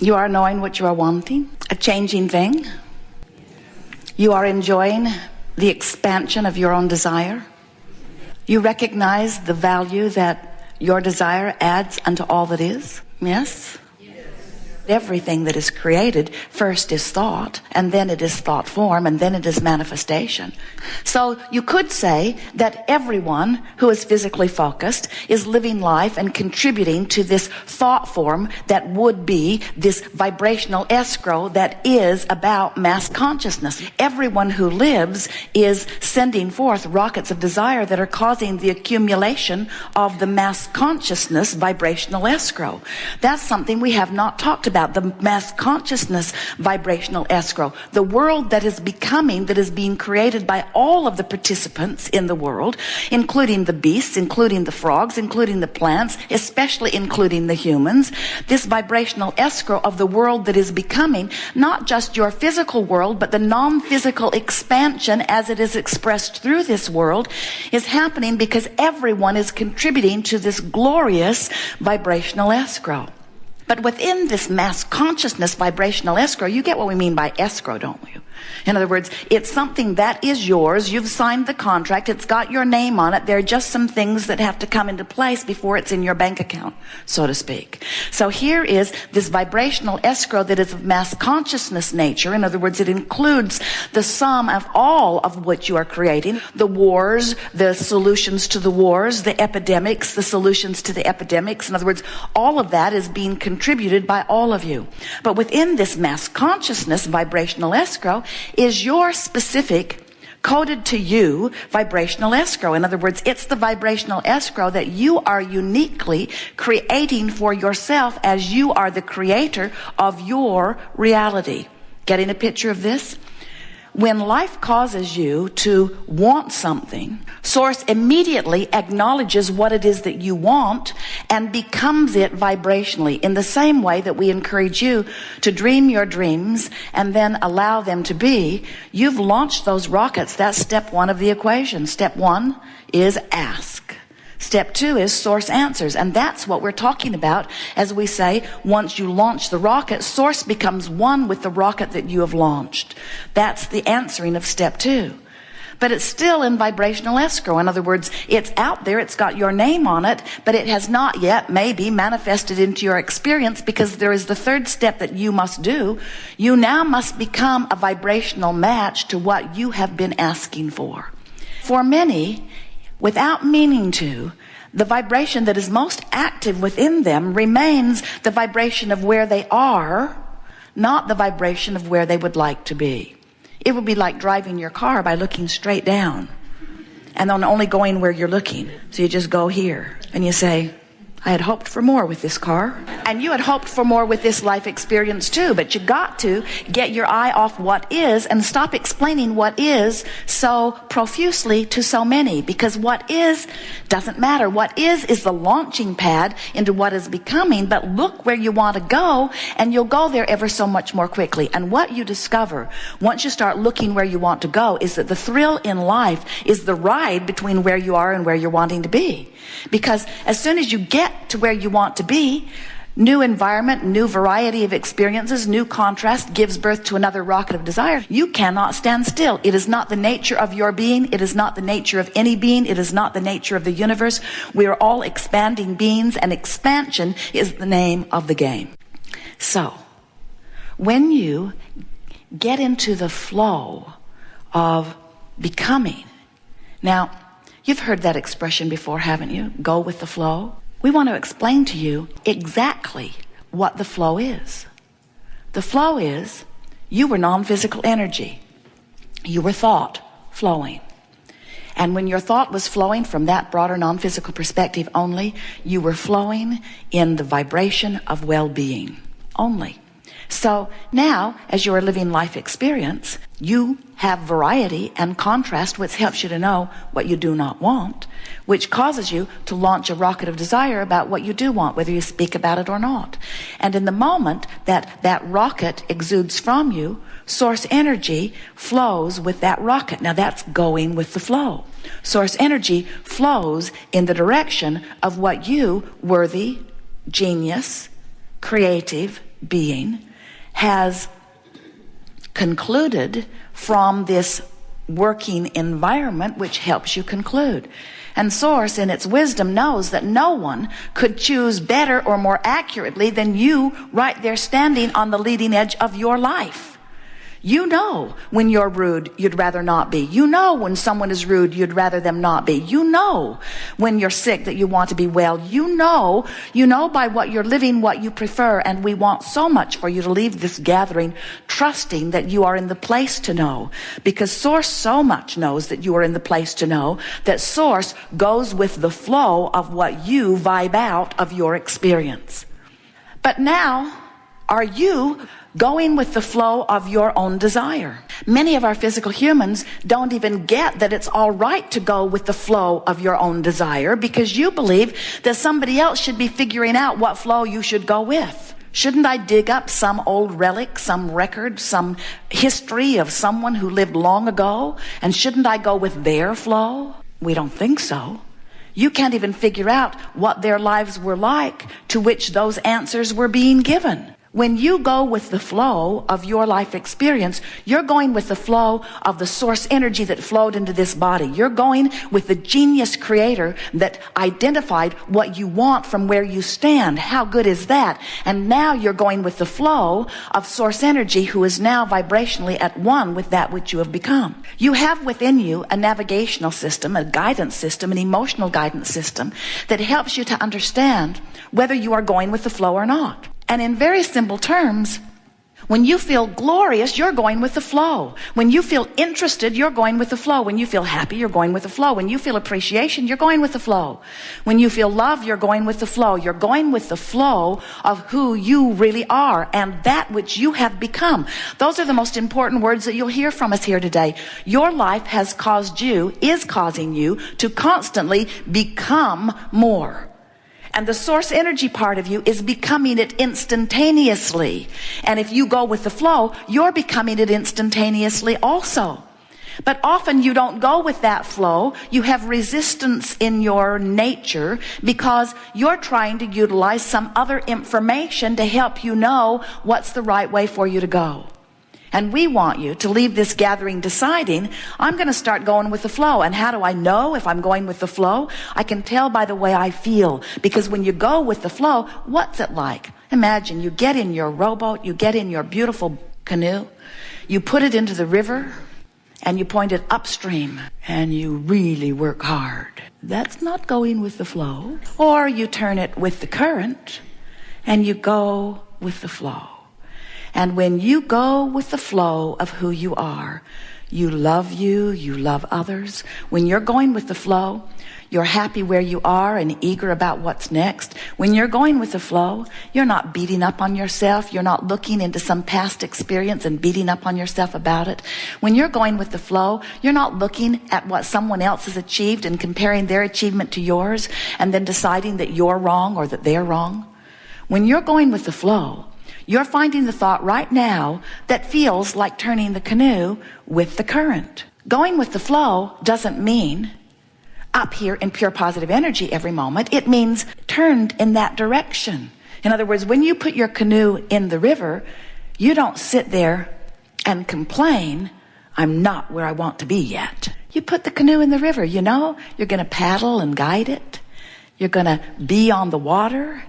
You are knowing what you are wanting, a changing thing. You are enjoying the expansion of your own desire. You recognize the value that your desire adds unto all that is. Yes? Everything that is created first is thought, and then it is thought form, and then it is manifestation. So you could say that everyone who is physically focused is living life and contributing to this thought form that would be this vibrational escrow that is about mass consciousness. Everyone who lives is sending forth rockets of desire that are causing the accumulation of the mass consciousness vibrational escrow. That's something we have not talked about, the mass consciousness vibrational escrow. The world that is becoming, that is being created by all of the participants in the world, including the beasts, including the frogs, including the plants, especially including the humans. This vibrational escrow of the world that is becoming, not just your physical world, but the non-physical expansion as it is expressed through this world, is happening because everyone is contributing to this glorious vibrational escrow. But within this mass consciousness vibrational escrow, you get what we mean by escrow, don't you? In other words, it's something that is yours. You've signed the contract. It's got your name on it. There are just some things that have to come into place before it's in your bank account, so to speak. So here is this vibrational escrow that is of mass consciousness nature. In other words, it includes the sum of all of what you are creating. The wars, the solutions to the wars, the epidemics, the solutions to the epidemics. In other words, all of that is being contributed by all of you. But within this mass consciousness vibrational escrow is your specific, coded to you, vibrational escrow. In other words, it's the vibrational escrow that you are uniquely creating for yourself as you are the creator of your reality. Getting a picture of this? When life causes you to want something, Source immediately acknowledges what it is that you want and becomes it vibrationally, in the same way that we encourage you to dream your dreams and then allow them to be. You've launched those rockets. That's step one of the equation. Step one is ask. Step two is Source answers. And that's what we're talking about as we say, once you launch the rocket, Source becomes one with the rocket that you have launched. That's the answering of step two. But it's still in vibrational escrow. In other words, it's out there, it's got your name on it, but it has not yet maybe manifested into your experience, because there is the third step that you must do. You now must become a vibrational match to what you have been asking for. For many, without meaning to, the vibration that is most active within them remains the vibration of where they are, not the vibration of where they would like to be. It would be like driving your car by looking straight down and then only going where you're looking. So you just go here and you say, I had hoped for more with this car. And you had hoped for more with this life experience too, but you got to get your eye off what is and stop explaining what is so profusely to so many, because what is doesn't matter. What is the launching pad into what is becoming, but look where you want to go and you'll go there ever so much more quickly. And what you discover once you start looking where you want to go is that the thrill in life is the ride between where you are and where you're wanting to be. Because as soon as you get to where you want to be, new environment, new variety of experiences, new contrast gives birth to another rocket of desire. You cannot stand still. It is not the nature of your being. It is not the nature of any being. It is not the nature of the universe. We are all expanding beings, and expansion is the name of the game. So, when you get into the flow of becoming, now, you've heard that expression before, haven't you? Go with the flow. We want to explain to you exactly what the flow is. The flow is, you were non-physical energy. You were thought flowing. And when your thought was flowing from that broader non-physical perspective only, you were flowing in the vibration of well-being only. So now, as you are living life experience, you have variety and contrast, which helps you to know what you do not want, which causes you to launch a rocket of desire about what you do want, whether you speak about it or not. And in the moment that that rocket exudes from you, Source energy flows with that rocket. Now that's going with the flow. Source energy flows in the direction of what you, worthy, genius, creative, being has concluded from this working environment, which helps you conclude. And Source, in its wisdom, knows that no one could choose better or more accurately than you right there standing on the leading edge of your life. You know when you're rude, you'd rather not be. You know when someone is rude, you'd rather them not be. You know when you're sick that you want to be well. You know by what you're living what you prefer. And we want so much for you to leave this gathering trusting that you are in the place to know. Because Source so much knows that you are in the place to know that Source goes with the flow of what you vibe out of your experience. But now, are you going with the flow of your own desire? Many of our physical humans don't even get that it's all right to go with the flow of your own desire, because you believe that somebody else should be figuring out what flow you should go with. Shouldn't I dig up some old relic, some record, some history of someone who lived long ago? And shouldn't I go with their flow? We don't think so. You can't even figure out what their lives were like to which those answers were being given. When you go with the flow of your life experience, you're going with the flow of the source energy that flowed into this body. You're going with the genius creator that identified what you want from where you stand. How good is that? And now you're going with the flow of source energy, who is now vibrationally at one with that which you have become. You have within you a navigational system, a guidance system, an emotional guidance system that helps you to understand whether you are going with the flow or not. And in very simple terms, when you feel glorious, you're going with the flow. When you feel interested, you're going with the flow. When you feel happy, you're going with the flow. When you feel appreciation, you're going with the flow. When you feel love, you're going with the flow. You're going with the flow of who you really are and that which you have become. Those are the most important words that you'll hear from us here today. Your life is causing you to constantly become more. And the source energy part of you is becoming it instantaneously. And if you go with the flow, you're becoming it instantaneously also. But often you don't go with that flow. You have resistance in your nature because you're trying to utilize some other information to help you know what's the right way for you to go. And we want you to leave this gathering deciding, I'm going to start going with the flow. And how do I know if I'm going with the flow? I can tell by the way I feel. Because when you go with the flow, what's it like? Imagine you get in your rowboat, you get in your beautiful canoe, you put it into the river, and you point it upstream, and you really work hard. That's not going with the flow. Or you turn it with the current, and you go with the flow. And when you go with the flow of who you are, you love others. When you're going with the flow, you're happy where you are and eager about what's next. When you're going with the flow, you're not beating up on yourself. You're not looking into some past experience and beating up on yourself about it. When you're going with the flow, you're not looking at what someone else has achieved and comparing their achievement to yours and then deciding that you're wrong or that they're wrong. When you're going with the flow, you're finding the thought right now that feels like turning the canoe with the current. Going with the flow doesn't mean up here in pure positive energy every moment. It means turned in that direction. In other words, when you put your canoe in the river, you don't sit there and complain, I'm not where I want to be yet. You put the canoe in the river, you're going to paddle and guide it. You're going to be on the water.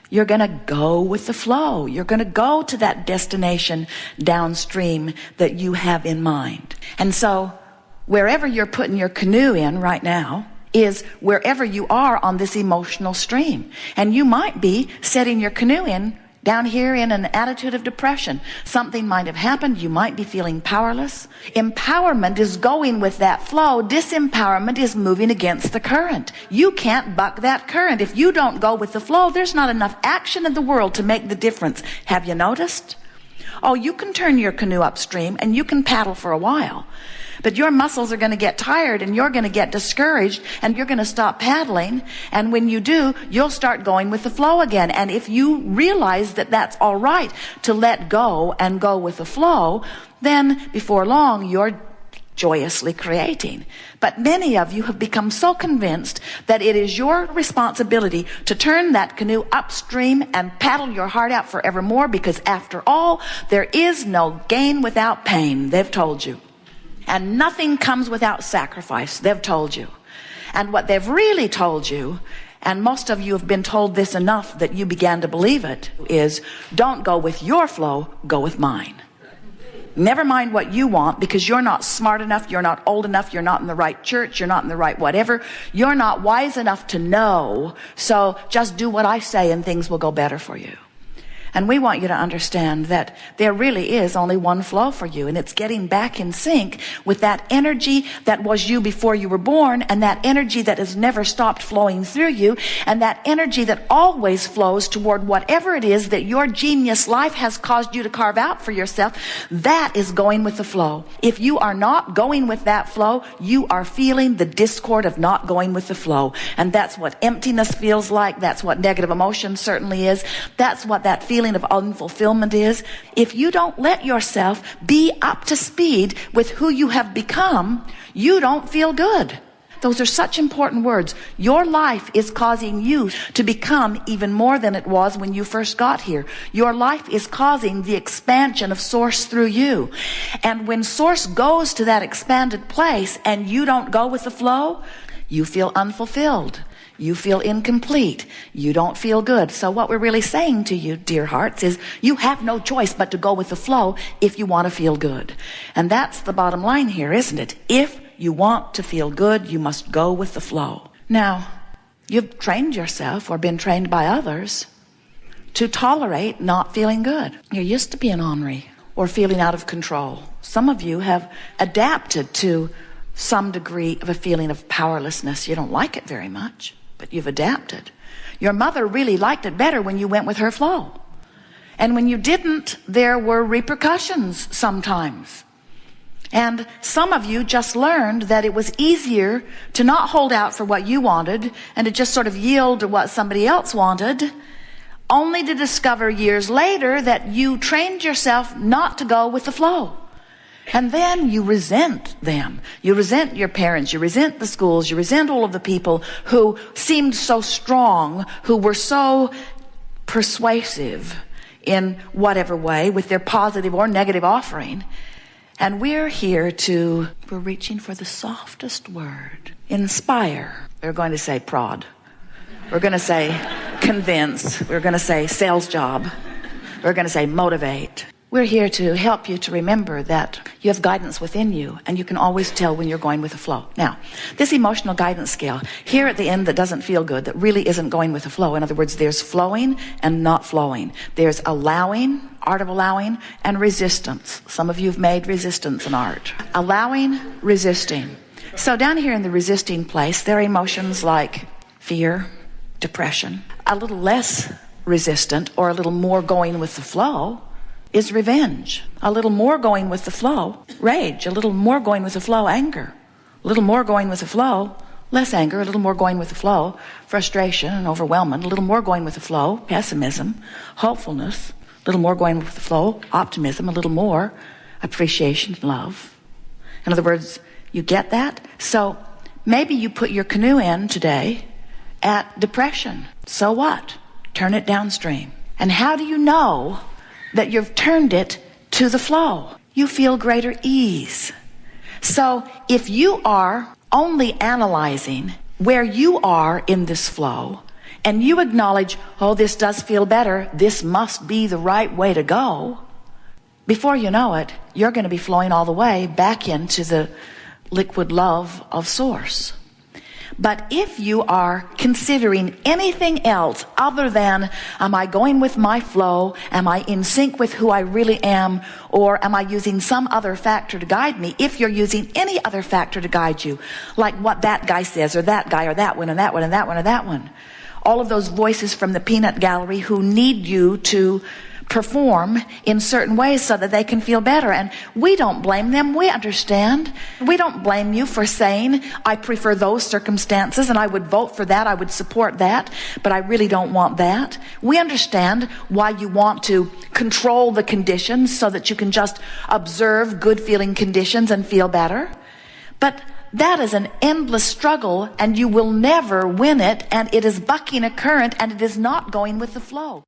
You're going to go with the flow. You're going to go to that destination downstream that you have in mind. And so wherever you're putting your canoe in right now is wherever you are on this emotional stream. And you might be setting your canoe in down here in an attitude of depression. Something might have happened. You might be feeling powerless. Empowerment is going with that flow. Disempowerment is moving against the current. You can't buck that current. If you don't go with the flow, there's not enough action in the world to make the difference. Have you noticed? Oh, you can turn your canoe upstream and you can paddle for a while. But your muscles are going to get tired and you're going to get discouraged and you're going to stop paddling. And when you do, you'll start going with the flow again. And if you realize that that's all right to let go and go with the flow, then before long, you're joyously creating. But many of you have become so convinced that it is your responsibility to turn that canoe upstream and paddle your heart out forevermore, because after all, there is no gain without pain, they've told you. And nothing comes without sacrifice, they've told you. And what they've really told you, and most of you have been told this enough that you began to believe it, is don't go with your flow, go with mine. Never mind what you want, because you're not smart enough, you're not old enough, you're not in the right church, you're not in the right whatever. You're not wise enough to know, so just do what I say and things will go better for you. And we want you to understand that there really is only one flow for you, and it's getting back in sync with that energy that was you before you were born, and that energy that has never stopped flowing through you, and that energy that always flows toward whatever it is that your genius life has caused you to carve out for yourself. That is going with the flow. If you are not going with that flow, you are feeling the discord of not going with the flow. And that's what emptiness feels like. That's what negative emotion certainly is. That's what that feeling of unfulfillment is. If you don't let yourself be up to speed with who you have become, you don't feel good. Those are such important words. Your life is causing you to become even more than it was when you first got here. Your life is causing the expansion of Source through you. And when Source goes to that expanded place and you don't go with the flow, you feel unfulfilled. You feel incomplete. You don't feel good. So what we're really saying to you, dear hearts, is you have no choice but to go with the flow if you want to feel good. And that's the bottom line here, isn't it? If you want to feel good, you must go with the flow. Now, you've trained yourself or been trained by others to tolerate not feeling good. You're used to being ornery or feeling out of control. Some of you have adapted to some degree of a feeling of powerlessness. You don't like it very much, but you've adapted. Your mother really liked it better when you went with her flow. And when you didn't, there were repercussions sometimes. And some of you just learned that it was easier to not hold out for what you wanted and to just sort of yield to what somebody else wanted, only to discover years later that you trained yourself not to go with the flow. And then you resent them. You resent your parents. You resent the schools. You resent all of the people who seemed so strong, who were so persuasive in whatever way with their positive or negative offering. And we're reaching for the softest word. Inspire. We're going to say prod. We're going to say convince. We're going to say sales job. We're going to say motivate. We're here to help you to remember that you have guidance within you, and you can always tell when you're going with the flow. Now, this emotional guidance scale here at the end that doesn't feel good, that really isn't going with the flow. In other words, there's flowing and not flowing. There's allowing, art of allowing, and resistance. Some of you have made resistance an art. Allowing, resisting. So down here in the resisting place, there are emotions like fear, depression. A little less resistant or a little more going with the flow is revenge. A little more going with the flow, rage. A little more going with the flow, anger. A little more going with the flow, less anger. A little more going with the flow, frustration and overwhelmment. A little more going with the flow, pessimism, hopefulness. A little more going with the flow, optimism. A little more appreciation, love. In other words, you get that? So maybe you put your canoe in today at depression. So what? Turn it downstream. And how do you know that you've turned it to the flow? You feel greater ease. So if you are only analyzing where you are in this flow, and you acknowledge, oh, this does feel better, this must be the right way to go, before you know it, you're going to be flowing all the way back into the liquid love of Source. But if you are considering anything else other than, am I going with my flow? Am I in sync with who I really am? Or am I using some other factor to guide me? If you're using any other factor to guide you, like what that guy says, or that guy, or that one, and that one, and that one, or that one, all of those voices from the peanut gallery who need you to perform in certain ways so that they can feel better. And we don't blame them. We understand. We don't blame you for saying, I prefer those circumstances and I would vote for that, I would support that, but I really don't want that. We understand why you want to control the conditions so that you can just observe good feeling conditions and feel better. But that is an endless struggle, and you will never win it, and it is bucking a current, and it is not going with the flow.